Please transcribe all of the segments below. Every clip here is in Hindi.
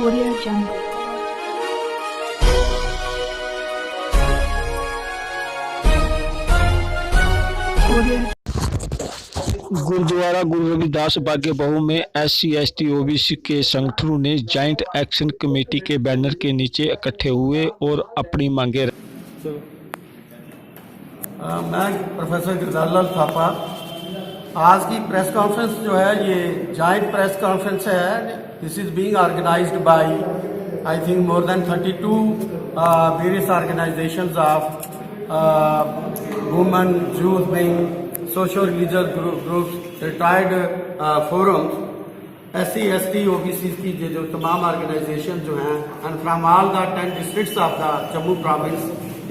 Audio Jungle. Audio. Gurdwara Guru Ravidas बागे बहू में SC/ST OBC के संगठनों ने जॉइंट एक्शन कमेटी के बैनर के नीचे इकट्ठे हुए और अपनी मांगे मैं प्रोफेसर गिरदार थापा। आज की प्रेस कॉन्फ्रेंस जो है ये जॉइंट प्रेस कॉन्फ्रेंस है। This is being organised by I think more than 32 various organisations of women youth wing social religious groups retired forums SC/ST OBC की जो तमाम ऑर्गेनाइजेशन जो हैं and from all the 10 districts of the Jammu province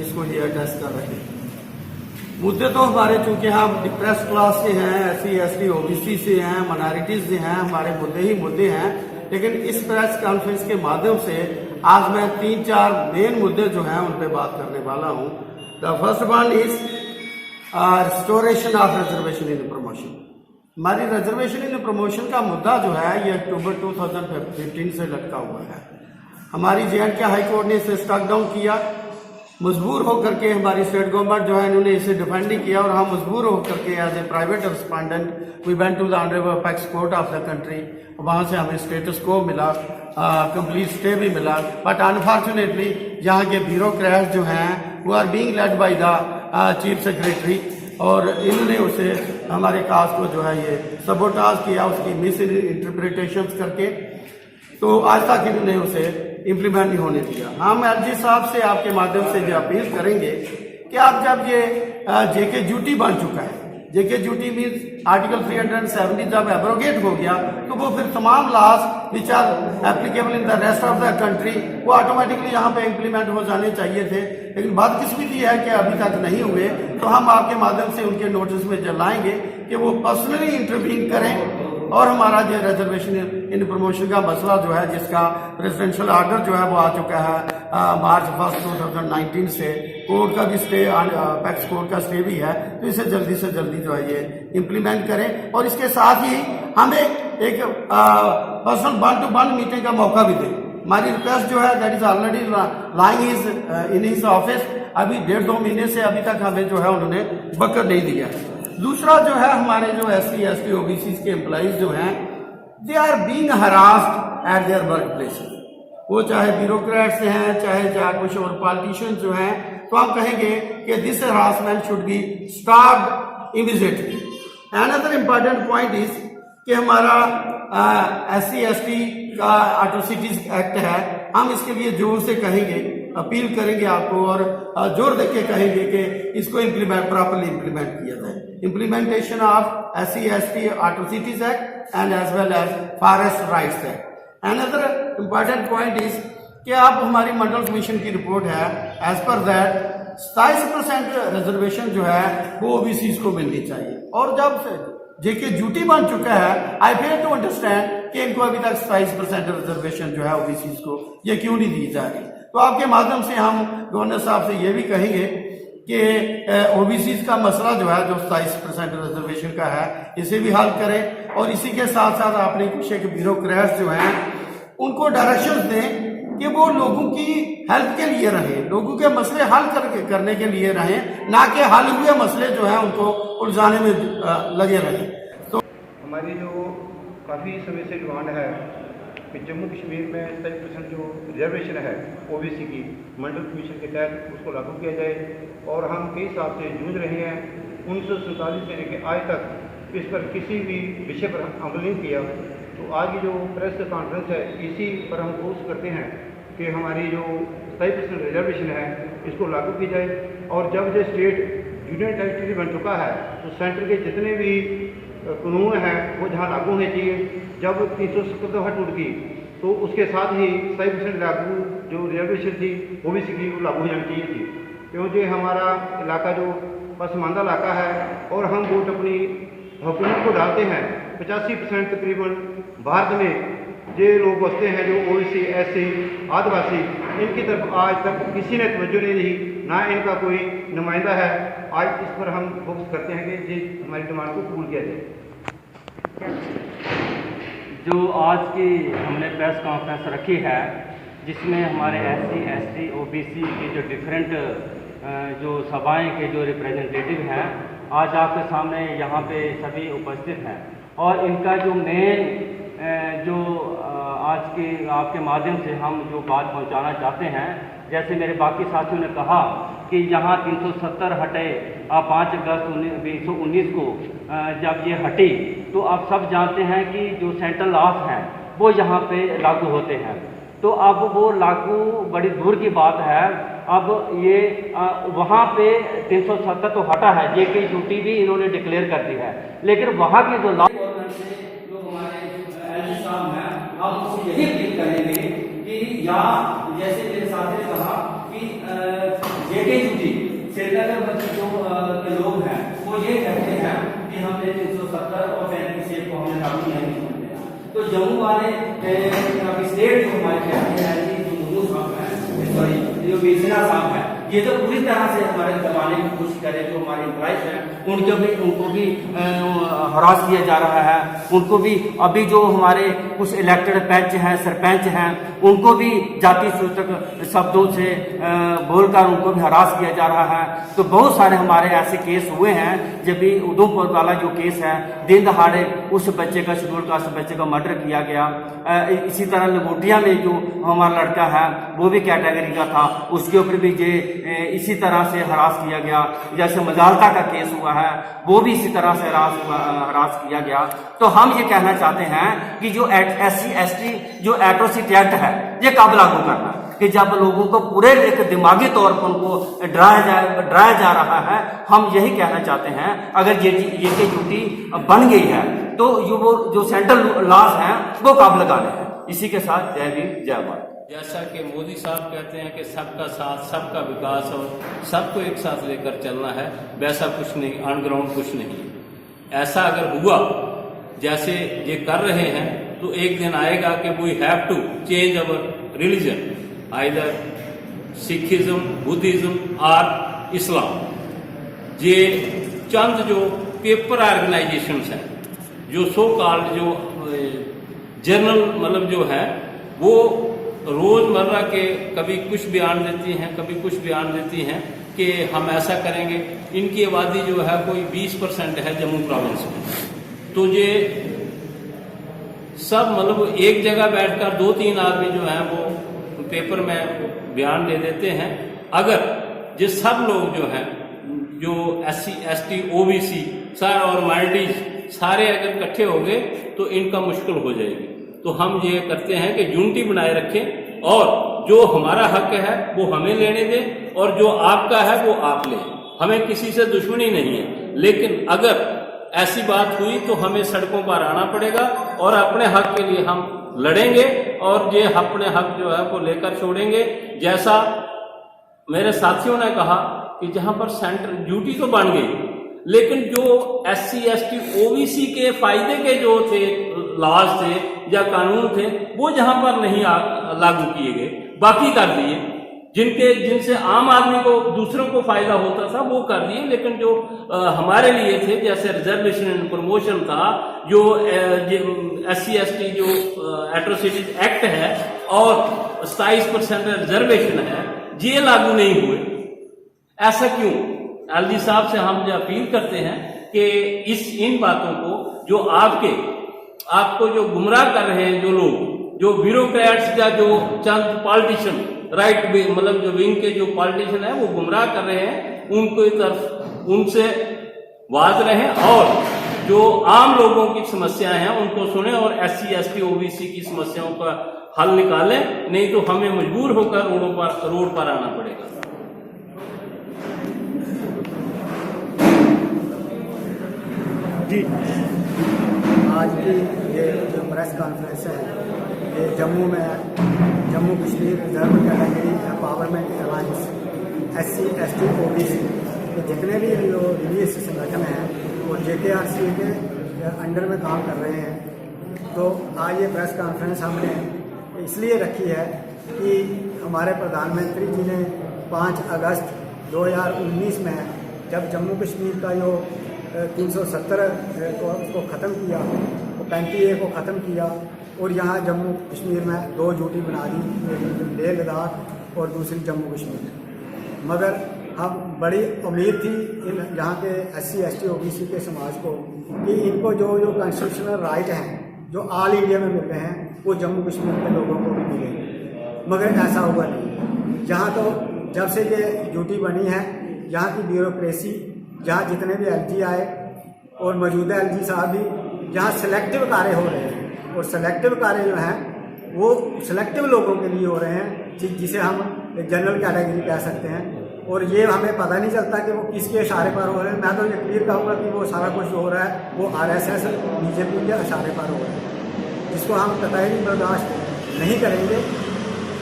इसको ये एड्रेस कर रहे हैं। मुद्दे तो हमारे चूंकि हम डिप्रेस क्लास से हैं, SC/ST OBC से हैं, माइनॉरिटीज से हैं, हमारे मुद्दे ही मुद्दे हैं। लेकिन इस प्रेस कॉन्फ्रेंस के माध्यम से आज मैं 3-4 मेन मुद्दे जो हैं उन पर बात करने वाला हूं। The first one is restoration of reservation in promotion. हमारी रिजर्वेशन इन प्रमोशन का मुद्दा जो है ये अक्टूबर 2015 से लटका हुआ है। हमारी JNK हाई कोर्ट ने इसे स्टक डाउन किया। मजबूर होकर के हमारी स्टेट गवर्नमेंट जो है इन्होंने इसे डिफेंड नहीं किया और हम मजबूर होकर के as a private respondent we went to the honourable apex court of the country. वहाँ से हमें स्टेटस को मिला, कंप्लीट स्टे भी मिला। बट अनफॉर्चुनेटली यहाँ के ब्यूरोक्रेट्स जो हैं वो are being led by the chief secretary और इन्होंने उसे हमारे काज को जो है ये सबोटाज किया, उसकी मिस इंटरप्रिटेशन करके। तो आज तक इन्होंने उसे इम्प्लीमेंट नहीं होने दिया। हम LG साहब से आपके माध्यम से ये अपील करेंगे कि आप जब ये JK ड्यूटी बन चुका है, JK ड्यूटी मीन्स आर्टिकल 370 जब एब्रोगेट हो गया तो वो फिर तमाम laws which are applicable in the rest of the country वो ऑटोमेटिकली यहाँ पे इम्प्लीमेंट हो जाने चाहिए थे। लेकिन बदकिस्मती है कि अभी तक नहीं हुए। तो हम आपके माध्यम से उनके नोटिस में जलाएंगे कि वो पर्सनली इंटरवीन करें और हमारा जो रिजर्वेशन इन प्रमोशन का मसला जो है जिसका प्रेसिडेंशियल ऑर्डर जो है वो आ चुका है मार्च 1 2019 से, कोर्ट का भी स्टे, अपेक्स कोर्ट का स्टे भी है। तो इसे जल्दी से जल्दी जो है ये इम्प्लीमेंट करें और इसके साथ ही हमें एक पर्सनल 1-to-1 मीटिंग का मौका भी दें। हमारी रिक्वेस्ट जो है that is already lying is in his office. अभी 1.5-2 महीने से अभी तक हमें जो है उन्होंने बकर नहीं दिया। दूसरा जो है हमारे जो SC/ST OBC के एम्प्लॉइज जो हैं they are being harassed at their work places. वो चाहे ब्यूरोक्रेट्स हैं चाहे कुछ और पॉलिटिशियन जो हैं, तो हम कहेंगे कि this harassment should be stopped immediately. Another important point is कि हमारा SC/ST का एट्रोसिटीज एक्ट है, हम इसके लिए जोर से कहेंगे, अपील करेंगे आपको और जोर देके कहेंगे कि इसको प्रॉपर्ली इम्प्लीमेंट किया जाए। Implementation of SC/ST atrocities act and as well as forest rights act. Another important point is कि आप हमारी मंडल कमीशन की रिपोर्ट है, एज पर दैट 27% रिजर्वेशन जो है वो OBC को मिलनी चाहिए। और जब JK ड्यूटी बन चुका है, आई फेल टू अंडरस्टैंड कि इनको अभी तक 27% रिजर्वेशन जो है OBC को ये क्यों नहीं दी जा रही। तो आपके माध्यम से हम गवर्नर साहब से ये भी कहेंगे कि OBC का मसला जो है जो 27% रिजर्वेशन का है इसे भी हल करें और इसी के साथ साथ आपने कुछ एक ब्यूरोक्रेट्स जो हैं उनको डायरेक्शंस दें कि वो लोगों की हेल्प के लिए रहें, लोगों के मसले हल करने के लिए रहें, ना कि हल हुए मसले जो हैं उनको उलझाने में लगे रहें। तो हमारी जो काफ़ी समय से डिमांड है कि जम्मू कश्मीर में 27% जो रिजर्वेशन है OBC की मंडल कमीशन के तहत उसको लागू किया जाए। और हम कई साल से जूझ रहे हैं, 1947 से लेकर आज तक इस पर किसी भी विषय पर अमल नहीं किया। तो आज की जो प्रेस कॉन्फ्रेंस है इसी पर हम कोशिश करते हैं कि हमारी जो 27% रिजर्वेशन है इसको लागू की जाए। और जब जो स्टेट यूनियन टेरिटरी बन चुका है तो सेंटर के जितने भी कानून हैं वो जहाँ लागू होने चाहिए। जब 370 दफ़ा टूट गई तो उसके साथ ही 27% लागू जो रिजर्वेशन थी OBC की वो लागू हो जानी चाहिए थी, क्योंकि हमारा इलाका जो पसमानदा इलाका है और हम वोट अपनी हुकूमत को डालते हैं। 85% तकरीबन भारत में जो लोग बसते हैं जो OBC SC आदिवासी, इनकी तरफ आज तक किसी ने तवज्जो नहीं दी, ना इनका कोई नुमाइंदा है। आज इस पर हम फोकस करते हैं कि हमारी डिमांड को कबूल किया जाए। जो आज की हमने प्रेस कॉन्फ्रेंस रखी है, जिसमें हमारे SC, ST, OBC के जो डिफरेंट जो सभाएं के जो रिप्रेजेंटेटिव हैं, आज आपके सामने यहाँ पे सभी उपस्थित हैं और इनका जो मेन जो आज के आपके माध्यम से हम जो बात पहुँचाना चाहते हैं, जैसे मेरे बाकी साथियों ने कहा कि यहाँ 370 हटे 5 अगस्त 2019 को जब ये हटी, तो आप सब जानते हैं कि जो सेंट्रल लॉज हैं वो यहाँ पे लागू होते हैं। तो अब वो लागू बड़ी दूर की बात है, अब ये वहाँ पे 370 तो हटा है, JK ड्यूटी भी इन्होंने डिक्लेयर कर दी है, लेकिन वहाँ के जो गवर्नमेंट से जो हमारे LG साहब हैं, हम उससे यही अपील करेंगे कि यहाँ जैसे मेरे साथ ने कहा कि JK ड्यूटी श्रीनगर में जो के लोग हैं वो ये कहते हैं कि हमने 370 और 35 को हमने लागू नहीं करते हैं। तो जम्मू वाले स्टेट जो हमारे कहते हैं जो मुर्मू साहब हैं, सॉरी जो बेसिना साहब हैं, ये तो पूरी तरह से हमारे दबाने की कोशिश करें। जो हमारे एम्प्लॉइज हैं उनको भी हरास किया जा रहा है, उनको भी अभी जो हमारे कुछ इलेक्टेड पंच हैं, सरपंच हैं, उनको भी जाति सूचक शब्दों से बोलकर उनको भी हरास किया जा रहा है। तो बहुत सारे हमारे ऐसे केस हुए हैं। जब भी उधमपुर वाला जो केस है, दिन दहाड़े उस बच्चे का, शेड्यूल कास्ट बच्चे का मर्डर किया गया। इसी तरह लंगोटिया में जो हमारा लड़का है वो भी कैटेगरी का था, उसके ऊपर भी इसी तरह से हरास किया गया। जैसे मजालता का केस हुआ है वो भी इसी तरह से हरास किया गया। तो हम ये कहना चाहते हैं कि जो SC ST जो एट्रोसिटी एक्ट है ये कब लागू करना, कि जब लोगों को पूरे एक दिमागी तौर पर उनको डराया जा रहा है। हम यही कहना चाहते हैं, अगर JK ड्यूटी बन गई है तो वो जो सेंट्रल लॉज हैं वो कब लगाने हैं। इसी के साथ जय भीम जय भारत। जैसा कि मोदी साहब कहते हैं कि सबका साथ, सबका विकास और सबको एक साथ लेकर चलना है, वैसा कुछ नहीं, ऑन-ग्राउंड कुछ नहीं। ऐसा अगर हुआ जैसे ये कर रहे हैं तो एक दिन आएगा कि we have to change our religion, either Sikhism, Buddhism और इस्लाम। ये चंद जो पेपर ऑर्गेनाइजेशंस हैं, जो सो कॉल्ड जो जर्नल मतलब जो है वो रोजमर्रा के कभी कुछ बयान देती हैं, कभी कुछ बयान देती हैं कि हम ऐसा करेंगे। इनकी आबादी जो है कोई 20% है जम्मू प्रोविंस में। तो ये सब मतलब एक जगह बैठकर 2-3 आदमी जो है वो पेपर में बयान दे देते हैं। अगर ये सब लोग जो हैं, जो SC ST OBC सारे और माइनॉरिटीज सारे अगर इकट्ठे हो गए तो इनका मुश्किल हो जाएगी। तो हम ये करते हैं कि यूनिटी बनाए रखें और जो हमारा हक है वो हमें लेने दें और जो आपका है वो आप लें। हमें किसी से दुश्मनी नहीं है, लेकिन अगर ऐसी बात हुई तो हमें सड़कों पर आना पड़ेगा और अपने हक के लिए हम लड़ेंगे और ये अपने हक जो है वो लेकर छोड़ेंगे। जैसा मेरे साथियों ने कहा कि जहां पर सेंट्रल ड्यूटी तो बन गई, लेकिन जो SC ST OBC के फायदे के जो थे लॉज थे या कानून थे वो जहां पर नहीं लागू किए गए, बाकी कर दिए। जिनसे आम आदमी को, दूसरों को फायदा होता था वो कर दिए, लेकिन जो हमारे लिए थे, जैसे रिजर्वेशन एंड प्रमोशन था, जो SC ST जो एट्रोसिटीज एक्ट है और 27% रिजर्वेशन है, ये लागू नहीं हुए। ऐसा क्यों? LG साहब से हम जो अपील करते हैं कि इन बातों को जो आपको जो गुमराह कर रहे हैं, जो लोग, जो ब्यूरोक्रेट्स या जो चंद पॉलिटिशियन, राइट मतलब जो विंग के जो पॉलिटिशियन है वो गुमराह कर रहे हैं, उनको तरफ उनसे वाज रहें और जो आम लोगों की समस्याएं हैं उनको सुने और SC ST OBC की समस्याओं का हल निकालें, नहीं तो हमें मजबूर होकर रोड पर आना पड़ेगा। जी, आज की ये जो प्रेस कॉन्फ्रेंस है ये Jammu Kashmir reserve category empowerment alliance SC ST OBC के जितने भी जो रिलीजियस संगठन हैं वो JKRC के अंडर में काम कर रहे हैं। तो आज ये प्रेस कॉन्फ्रेंस हमने इसलिए रखी है कि हमारे प्रधानमंत्री जी ने 5 अगस्त 2019 में जब जम्मू कश्मीर का जो 370 को ख़त्म किया, 35A को ख़त्म किया, और यहाँ जम्मू कश्मीर में 2 ड्यूटी बना दी, एक लेह लद्दाख और दूसरी जम्मू कश्मीर। मगर हम बड़ी उम्मीद थी यहाँ के SC ST OBC के समाज को कि इनको जो कॉन्स्टिट्यूशनल राइट हैं जो ऑल इंडिया में मिल रहे हैं वो जम्मू कश्मीर के लोगों को भी मिलेंगे, मगर ऐसा हुआ नहीं। यहाँ तो जब से ये ड्यूटी बनी है, यहाँ की ब्यूरोक्रेसी, यहाँ जितने भी LG आए और मौजूदा LG साहब भी, यहाँ सेलेक्टिव कार्य हो रहे हैं और सेलेक्टिव कार्य जो हैं वो सेलेक्टिव लोगों के लिए हो रहे हैं जिसे हम जनरल कैटेगरी कह सकते हैं। और ये हमें पता नहीं चलता कि वो किसके इशारे पर हो रहे हैं। मैं तो ये क्लियर कहूँगा कि वो सारा कुछ जो हो रहा है वो RSS BJP के इशारे पर हो रहा है, जिसको हम कतई भी बर्दाश्त नहीं करेंगे।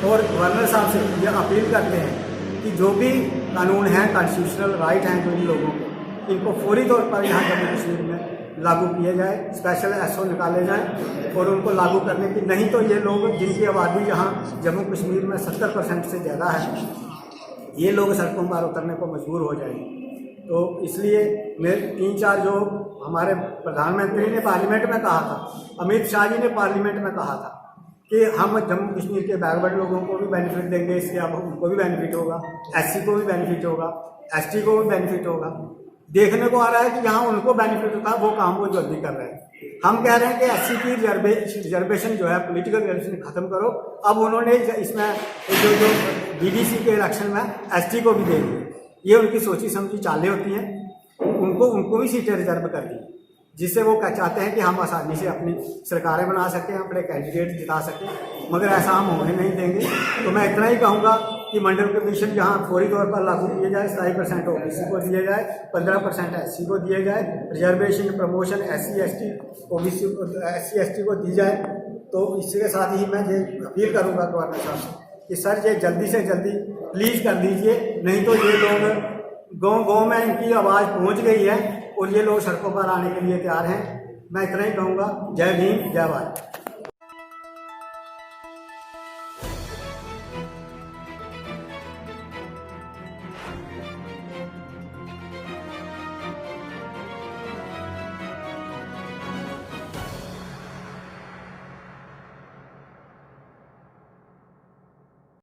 और गवर्नर साहब से ये अपील करते हैं कि जो भी कानून हैं, कॉन्स्टिट्यूशनल राइट हैं जो इन लोगों को, इनको फौरी तौर पर यहाँ जम्मू कश्मीर में लागू किए जाए, स्पेशल SO निकाले जाएँ और उनको लागू करने की, नहीं तो ये लोग जिनकी आबादी यहाँ जम्मू कश्मीर में 70% से ज़्यादा है, ये लोग सड़कों पर उतरने को मजबूर हो जाएंगे। तो इसलिए मेरे 3-4 जो हमारे प्रधानमंत्री ने पार्लियामेंट में कहा था, अमित शाह जी ने पार्लियामेंट में कहा था कि हम जम्मू कश्मीर के बैकवर्ड लोगों को भी बेनिफिट देंगे, इससे अब उनको भी बेनिफिट होगा, SC को भी बेनिफिट होगा, ST को भी बेनिफिट होगा। देखने को आ रहा है कि यहाँ उनको बेनिफिट होता है, वो काम वो जल्दी कर रहे हैं। हम कह रहे हैं कि SC की रिजर्वेशन जो है, पॉलिटिकल रिजर्वेशन खत्म करो। अब उन्होंने इसमें जो BDC के इलेक्शन में ST को भी दे दिए। ये उनकी सोची समझी चालें होती हैं, उनको भी सीटें रिजर्व कर दी, जिससे वो चाहते हैं कि हम आसानी से अपनी सरकारें बना सकें, अपने कैंडिडेट जिता सकें, मगर ऐसा हम होने नहीं देंगे। तो मैं इतना ही कहूँगा कि मंडल कमीशन जहाँ फौरी तौर पर लागू किए जाए, 27% OBC को दिए जाए, 15% SC को दिए जाए, reservation promotion SC ST OBC SC ST को दी जाए। तो इसके साथ ही मैं ये अपील करूँगा गवर्नर साहब से कि सर ये जल्दी से जल्दी प्लीज़ कर दीजिए, नहीं तो ये लोग गाँव में इनकी आवाज़ पहुँच गई है और ये लोग सड़कों पर आने के लिए तैयार हैं। मैं इतना ही कहूँगा। जय भीम, जय भारत।